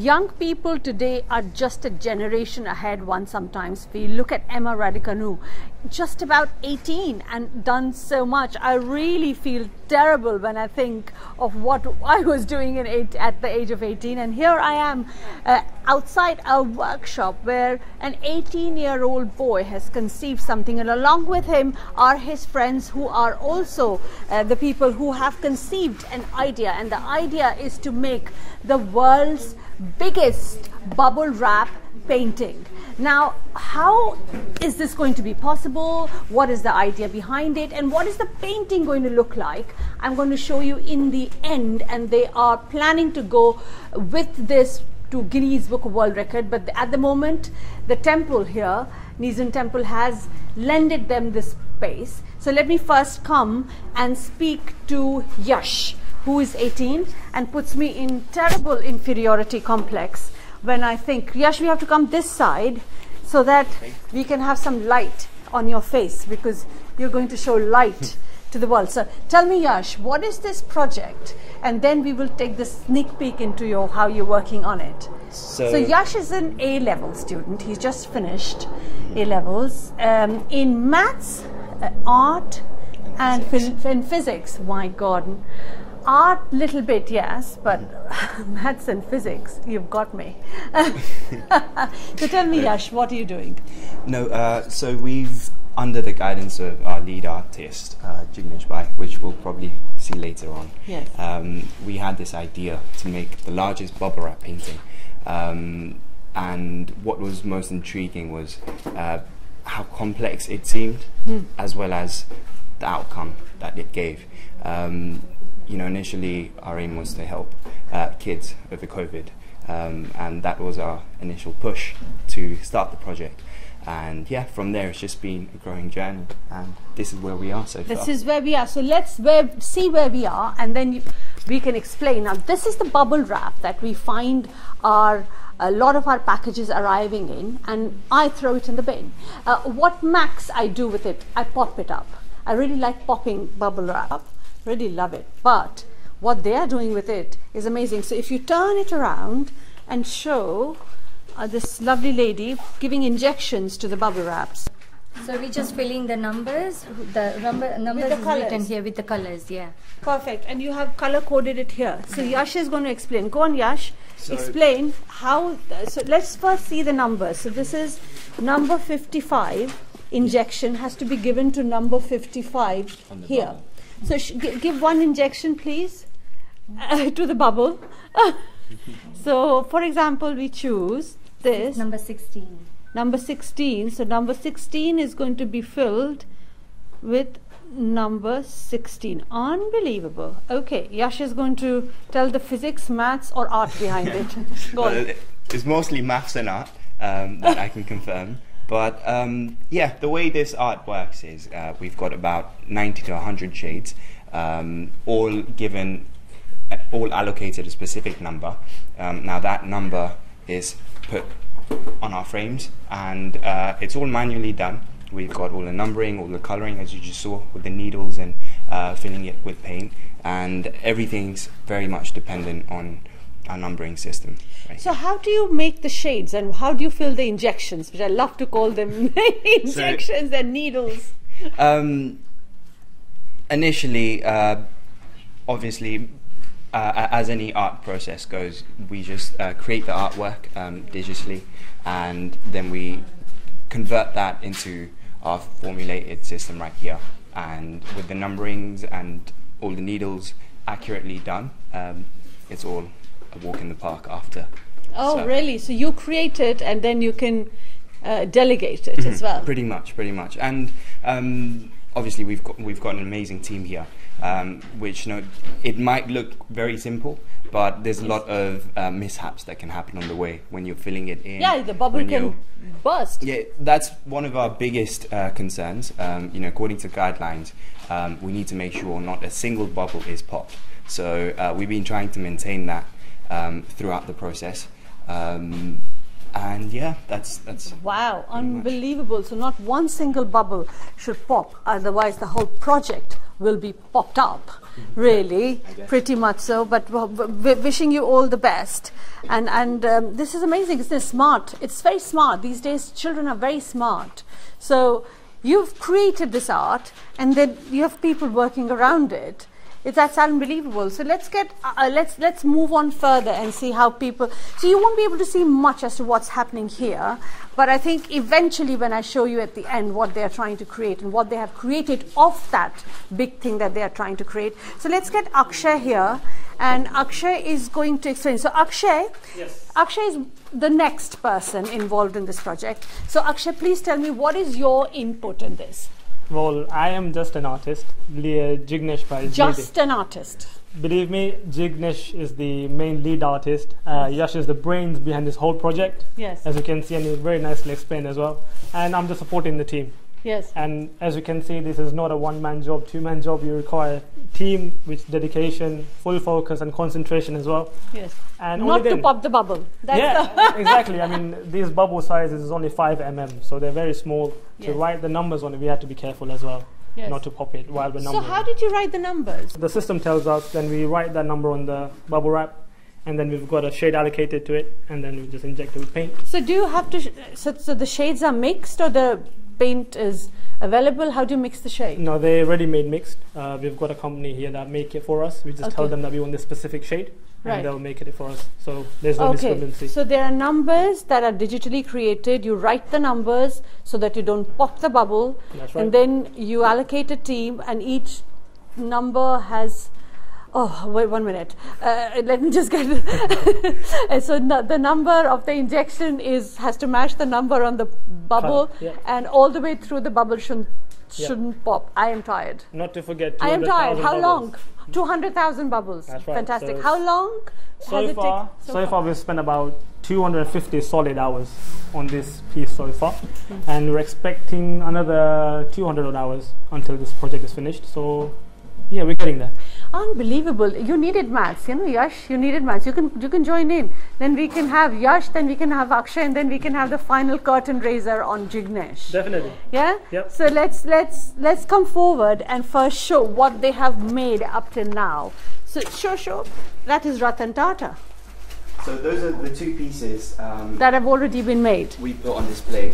young people today are just a generation ahead. One sometimes we look at Emma Raducanu, just about 18 and done so much. I really feel terrible when I think of what I was doing at the age of 18, and here I am outside a workshop where an 18-year-old boy has conceived something, and along with him are his friends who are also the people who have conceived an idea, and the idea is to make the world's biggest bubble wrap painting. Now, how is this going to be possible? What is the idea behind it? And what is the painting going to look like? I'm going to show you in the end, and they are planning to go with this to Guinness Book of World Record. But at the moment, the temple here, Nizam Temple, has lended them this space. So let me first come and speak to Yash, who is 18 and puts me in terrible inferiority complex when I think, Yash, we have to come this side so that we can have some light on your face, because you're going to show light to the world. So tell me, Yash, what is this project? And then we will take the sneak peek into how you're working on it. So Yash is an A-level student. He's just finished A-levels in maths, art and physics. My God. Art, little bit, yes, but maths and physics, you've got me. So tell me, Yash, what are you doing? No, so we've, under the guidance of our lead artist, Jignesh Bhai, which we'll probably see later on, yes. We had this idea to make the largest bubble wrap painting. And what was most intriguing was how complex it seemed, as well as the outcome that it gave. You know, initially our aim was to help kids over COVID, and that was our initial push to start the project. And yeah, from there it's just been a growing journey, and this is where we are so far. This is where we are. So let's see where we are, and then we can explain. Now, this is the bubble wrap that we find a lot of our packages arriving in, and I throw it in the bin. What max I do with it, I pop it up. I really like popping bubble wrap. Really love it, but what they are doing with it is amazing. So if you turn it around and show this lovely lady giving injections to the bubble wraps. So we're just filling the numbers. The numbers is written here with the colors. Yeah. Perfect. And you have color coded it here. So Yash is going to explain. Go on, Yash. So explain how. So let's first see the numbers. So this is number 55. Injection has to be given to number 55 here. Bubble. So give one injection, please, to the bubble. So, for example, we choose this. Number 16. Number 16. So, number 16 is going to be filled with number 16. Unbelievable. Okay, Yash is going to tell the physics, maths or art behind it. Go on. It's mostly maths and art that I can confirm. But yeah, the way this art works is we've got about 90 to 100 shades, all allocated a specific number. Now that number is put on our frames, and it's all manually done. We've got all the numbering, all the coloring, as you just saw, with the needles and filling it with paint, and everything's very much dependent on our numbering system. Right. So how do you make the shades, and how do you fill the injections, which I love to call them injections and needles? Initially, obviously, as any art process goes, we just create the artwork digitally, and then we convert that into our formulated system right here. And with the numberings and all the needles accurately done, it's all a walk in the park after. Oh, so really? So you create it, and then you can delegate it as well. Pretty much. And obviously, we've got an amazing team here, which, you know, it might look very simple, but there's a lot of mishaps that can happen on the way when you're filling it in. Yeah, the bubble can burst. Yeah, that's one of our biggest concerns. You know, according to guidelines, we need to make sure not a single bubble is popped. So we've been trying to maintain that throughout the process. And yeah, that's Wow, unbelievable. So not one single bubble should pop, otherwise the whole project will be popped up. Really, pretty much so. But wishing you all the best. And this is amazing. It's smart. It's very smart. These days, children are very smart. So you've created this art, and then you have people working around it. That's unbelievable. So let's get let's move on further and see how people. So you won't be able to see much as to what's happening here, but I think eventually when I show you at the end what they are trying to create and what they have created of that big thing that they are trying to create. So let's get Akshay here, and Akshay is going to explain. So Akshay, yes. Akshay is the next person involved in this project. So Akshay, please tell me, what is your input in this? Well, I am just an artist. Jignesh Bhai is Just an artist. Believe me, Jignesh is the main lead artist. Yash is the brains behind this whole project. Yes. As you can see, and it's very nicely explained as well. And I'm just supporting the team. Yes. And as you can see, this is not a one-man job, two-man job. You require team with dedication, full focus, and concentration as well. Yes. And not to pop the bubble. That's yeah, exactly. I mean, these bubble sizes is only 5 mm, so they're very small. To Yes. write the numbers on it, we have to be careful as well, Yes. not to pop it while we're So numbering. how did you write the numbers? The system tells us, then we write that number on the bubble wrap, and then we've got a shade allocated to it, and then we just inject it with paint. So do you have to? So the shades are mixed, or the paint is available? How do you mix the shade? No, they're ready-made mixed. We've got a company here that make it for us. We just tell Okay. them that we want this specific shade, Right. and they'll make it for us. So there's no Okay. discrepancy. So there are numbers that are digitally created. You write the numbers so that you don't pop the bubble, That's right. and then you allocate a team, and each number has. Oh, wait 1 minute. Let me just get it. So the number of the injection has to match the number on the bubble, Yeah. and all the way through the bubble shouldn't pop. I am tired. Not to forget, I am tired. 200,000 How bubbles. long? 200,000 bubbles. That's right. Fantastic. So How long So has it far, taken? so far we've spent about 250 solid hours on this piece so far, and we're expecting another 200 odd hours until this project is finished. So yeah, we're getting there. Unbelievable. You needed maths, Yash, you needed maths. You can join in. Then we can have Yash, then we can have Akshay, and then we can have the final curtain raiser on Jignesh. Definitely. Yeah? Yep. So let's come forward and first show what they have made up till now. So show. That is Ratan Tata. So those are the two pieces That have already been made. we put on display,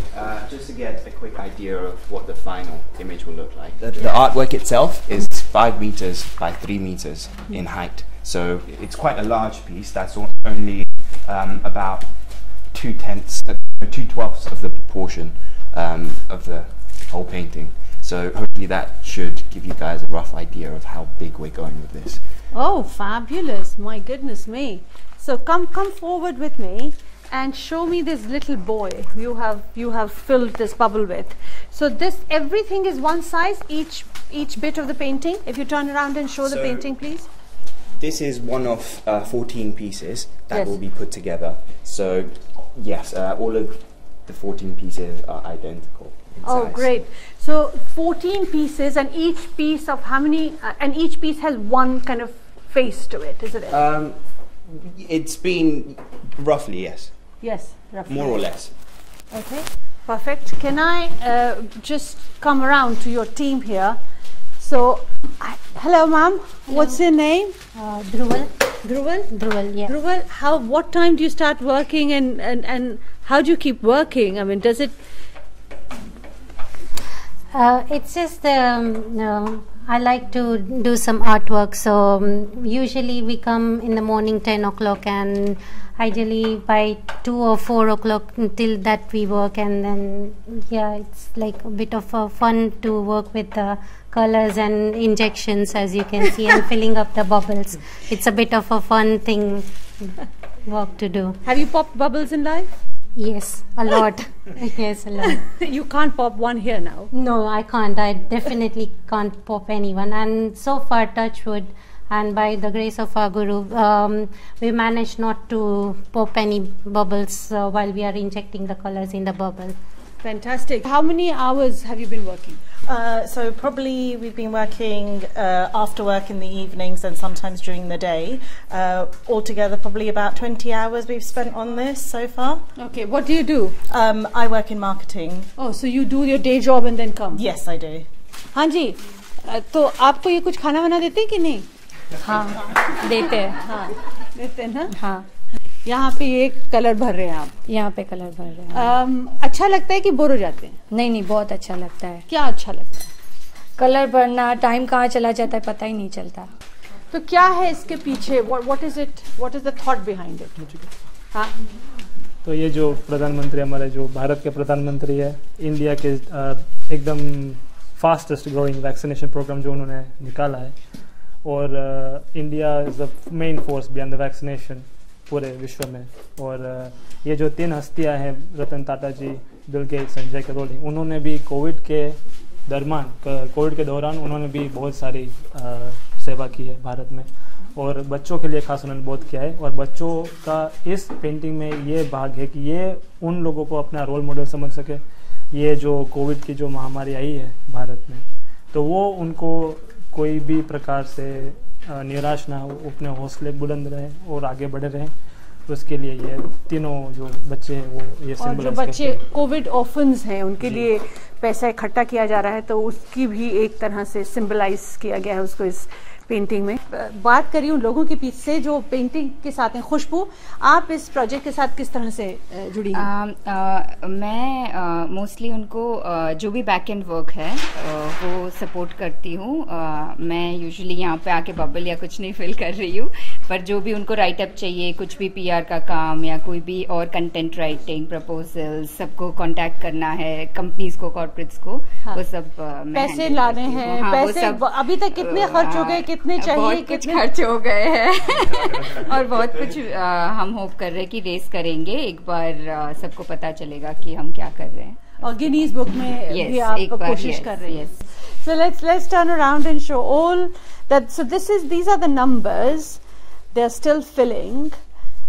just to get a quick idea of what the final image will look like. The artwork itself is 5 meters by 3 meters in height, so it's quite a large piece. That's only about 2/12 of the proportion of the whole painting. So hopefully that should give you guys a rough idea of how big we're going with this. Oh, fabulous. My goodness me. So come forward with me and show me this little boy you have filled this bubble with. So this, everything is one size, each bit of the painting. If you turn around and show the So- painting, please. This is one of 14 pieces that Yes. will be put together. So yes, all of the 14 pieces are identical in Oh, size. great. So 14 pieces, and each piece of how many, and each piece has one kind of face to it, isn't it? It's been roughly, yes, Yes, roughly. more or less. Okay, perfect. Can I just come around to your team here? So, hello, ma'am. What's your name? Dhruval. Dhruval. Dhruval, yeah. Dhruval, what time do you start working, and how do you keep working? I mean, does it? It's just I like to do some artwork, so usually we come in the morning 10 o'clock, and ideally by 2 or 4 o'clock until that we work, and then yeah, it's like a bit of fun to work with the colors and injections, as you can see, and filling up the bubbles. It's a bit of a fun thing, work to do. Have you popped bubbles in life? Yes, a lot. Yes, a lot. You can't pop one here now. No, I can't. I definitely can't pop anyone. And so far, touch wood, and by the grace of our Guru, we managed not to pop any bubbles while we are injecting the colors in the bubble. Fantastic. How many hours have you been working? So probably we've been working after work in the evenings and sometimes during the day. Altogether probably about 20 hours we've spent on this so far. Okay, what do you do? I work in marketing. Oh, so you do your day job and then come? Yes, I do. हाँ जी, तो आपको ये कुछ खाना वाना देते हैं कि नहीं? हाँ देते हैं। हाँ देते हैं ना? हाँ यहाँ पे ये कलर भर रहे हैं आप? यहाँ पे कलर भर रहे हैं। अच्छा लगता है कि बोर हो जाते हैं? नहीं नहीं, बहुत अच्छा लगता है। क्या अच्छा लगता है? कलर भरना, टाइम कहाँ चला जाता है पता ही नहीं चलता। तो क्या है इसके पीछे? what is it? What is the thought behind it? हाँ, तो ये जो प्रधानमंत्री हमारे जो भारत के प्रधानमंत्री है, इंडिया के एकदम फास्टेस्ट ग्रोइंग वैक्सीनेशन प्रोग्राम जो उन्होंने निकाला है, और India is the main force behind the vaccination पूरे विश्व में। और ये जो 3 हस्तियां हैं, रतन टाटा जी, बिल गेट्स एंड जे के रोलिंग, उन्होंने भी कोविड के दौरान उन्होंने भी बहुत सारी सेवा की है भारत में, और बच्चों के लिए खास उन्होंने बहुत किया है। और बच्चों का इस पेंटिंग में ये भाग है कि ये उन लोगों को अपना रोल मॉडल समझ सके। ये जो कोविड की जो महामारी आई है भारत में, तो वो उनको कोई भी प्रकार से निराश ना हो, अपने हौसले बुलंद रहें और आगे बढ़े रहें। तो उसके लिए ये तीनों जो बच्चे हैं वो ये और जो बच्चे कोविड ऑर्फन्स हैं उनके लिए पैसा इकट्ठा किया जा रहा है, तो उसकी भी एक तरह से सिंबलाइज किया गया है उसको इस पेंटिंग में। बात करी उन लोगों के पीछे जो पेंटिंग के साथ हैं। खुशबू, आप इस प्रोजेक्ट के साथ किस तरह से जुड़ी हैं? मैं मोस्टली उनको जो भी बैक एंड वर्क है वो सपोर्ट करती हूँ। मैं यूजुअली यहाँ पे आके बबल या कुछ नहीं फिल कर रही हूँ, पर जो भी उनको राइटअप चाहिए, कुछ भी पीआर का काम या कोई भी और कंटेंट राइटिंग, प्रपोजल, सबको कांटेक्ट करना है, कंपनीज को, कॉर्पोरेट्स को, हाँ। वो सब पैसे लाने हैं। हाँ, पैसे अभी तक कितने खर्च हो गए, कितने चाहिए? बहुत कुछ खर्च हो गए हैं और बहुत कुछ हम होप कर रहे हैं कि रेस करेंगे, एक बार सबको पता चलेगा कि हम क्या कर रहे हैं। और गिनीज बुक में भी आप कोशिश कर रहे हैं। So let's turn around and show all that. So these are the numbers. They're still filling,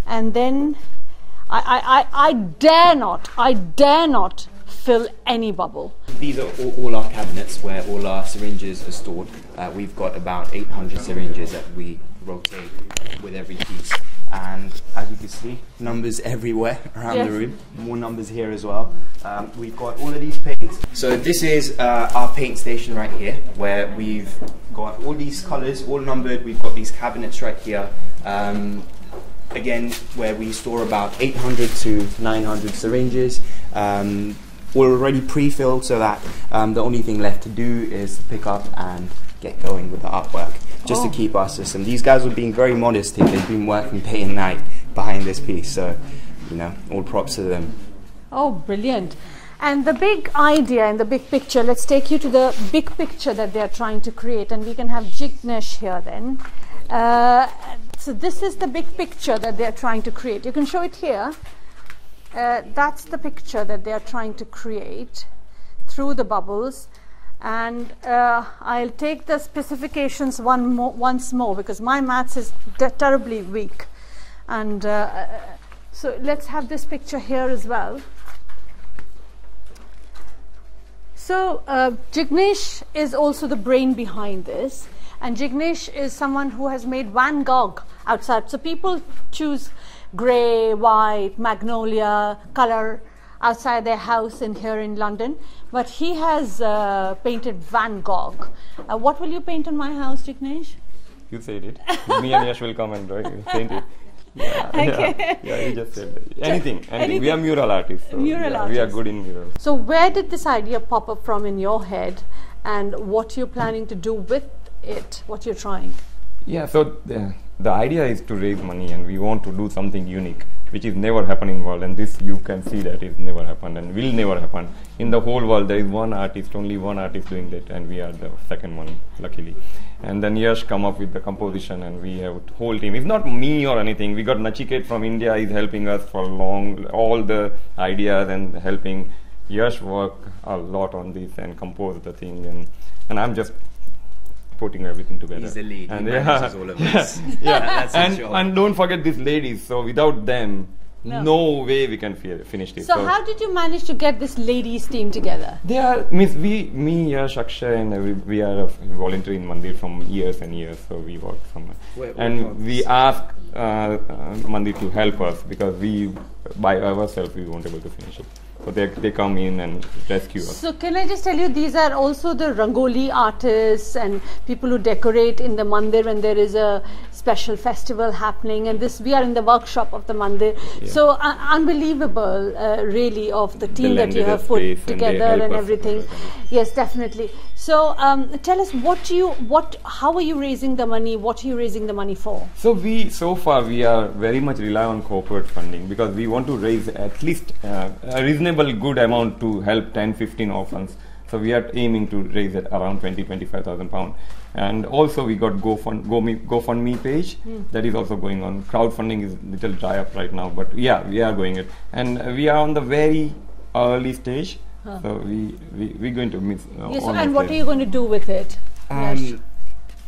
and then I dare not fill any bubble. These are all our cabinets where all our syringes are stored. We've got about 800 syringes that we rotate with every piece. And as you can see, numbers everywhere around the room. More numbers here as well. We've got all of these paints. So this is our paint station right here, where we've got all these colours, all numbered. We've got these cabinets right here. Again, where we store about 800 to 900 syringes. Already pre-filled, so that the only thing left to do is to pick up and get going with the artwork, just to keep our system. These guys were being very modest here. They've been working day and night behind this piece, so all props to them. Oh, brilliant. And the big idea and the big picture, let's take you to the big picture that they are trying to create, and we can have Jignesh here then. So this is the big picture that they are trying to create. You can show it here. That's the picture that they are trying to create through the bubbles, and I'll take the specifications once more because my maths is terribly weak, and so let's have this picture here as well. So Jignesh is also the brain behind this, and Jignesh is someone who has made Van Gogh outside. So people choose grey, white, magnolia color outside their house here in London, but he has painted Van Gogh. What will you paint on my house, Jignesh? You said it. Me and Yash will come and paint it. Yeah, okay. Yeah, you just said that. Anything. We are mural artists. So mural artists. We are good in murals. So where did this idea pop up from in your head, and what you're planning to do with it, what you're trying? Yeah, so the idea is to raise money, and we want to do something unique, which is never happened in world, and this you can see that is never happened and will never happen. In the whole world there is only one artist doing that, and we are the second one, luckily. And then Yash come up with the composition, and we have a whole team. It's not me or anything. We got Nachiket from India, is helping us for all the ideas and helping Yash work a lot on this and compose the thing, and I'm just putting everything together. He's the lead. And he manages all of this. Yeah, that's his job. And don't forget these ladies. So without them, No way we can finish this. So how did you manage to get this ladies team together? They are me, Yash, Akshay, and we are volunteering in Mandir from years and years. So we work somewhere, and we ask Mandir to help us because we by ourselves we won't able to finish it. So they come in and rescue us. So can I just tell you, these are also the Rangoli artists and people who decorate in the mandir when there is a special festival happening. And we are in the workshop of the mandir. Yeah. So unbelievable, really, of the team that you have put together and everything. Yes, definitely. So tell us, how are you raising the money? What are you raising the money for? So far we are very much rely on corporate funding because we want to raise at least a reasonable good amount to help 10-15 orphans. So we are aiming to raise it around 20,000-25,000 pounds. And also we got GoFundMe page that is also going on. Crowdfunding is a little dry up right now, but yeah, we are going it. And we are on the very early stage. So we're going to miss. Yes, and what are you going to do with it?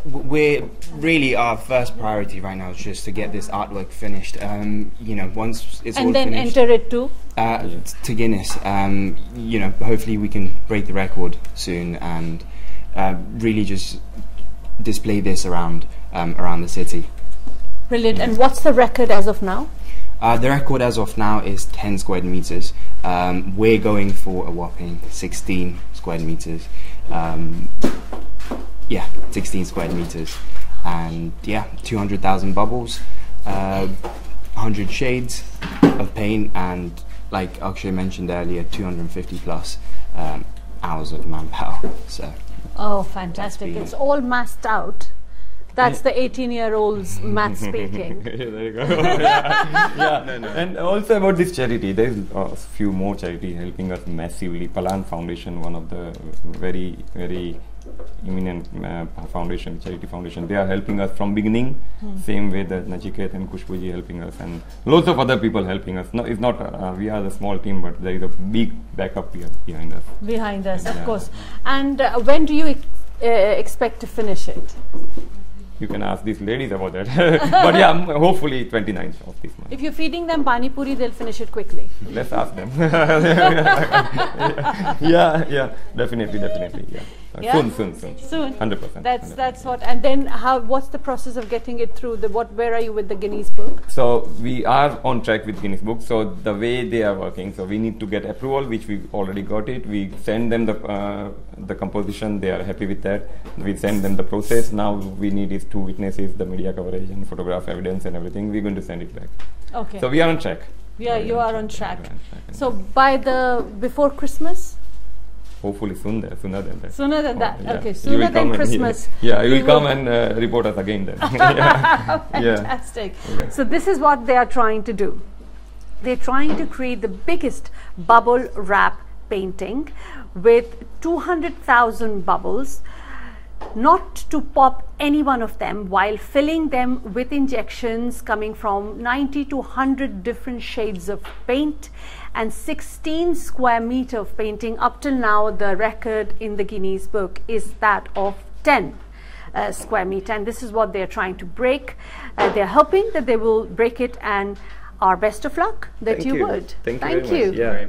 We're really, our first priority right now is just to get this artwork finished. Once it's all finished, and then enter it to Guinness. Hopefully we can break the record soon and really just display this around the city. Brilliant. And what's the record as of now? The record as of now is 10 square meters. We're going for a whopping 16 square meters. 16 square meters. And 200,000 bubbles, 100 shades of paint, and like Akshay mentioned earlier, 250 plus hours of manpower. So. Oh, fantastic. It's all massed out. That's the 18-year-old's math speaking. There you go. And also about this charity, there's a few more charity helping us massively. Palan Foundation, one of the very, very eminent charity foundation. They are helping us from beginning. Same way that Nachiket and Kushbuji helping us, and lots of other people helping us. No, it's not. We are the small team, but there is a big backup behind us. Behind us, of course. And when do you expect to finish it? You can ask these ladies about that. But hopefully 29th of this month. If you're feeding them pani puri, they'll finish it quickly. Let's ask them. Definitely. Soon. 100%. That's what. And then what's the process of getting it through? Where are you with the Guinness Book? So we are on track with Guinness Book. So the way they are working, so we need to get approval, which we already got it. We send them the composition. They are happy with that. We send them the process. Now we need is 2 witnesses, the media coverage and photograph evidence and everything. We're going to send it back. Okay. So we are on track. Yeah, you are on track. So before Christmas? Hopefully sooner than that. Sooner than that. Okay, sooner than Christmas. You will come and report us again then. Fantastic. Okay. So this is what they are trying to do. They're trying to create the biggest bubble wrap painting with 200,000 bubbles, not to pop any one of them, while filling them with injections coming from 90 to 100 different shades of paint and 16 square meter of painting. Up till now, the record in the Guinness Book is that of 10 square meter, and this is what they're trying to break. They're hoping that they will break it, and our best of luck that you would. Thank you. Yeah.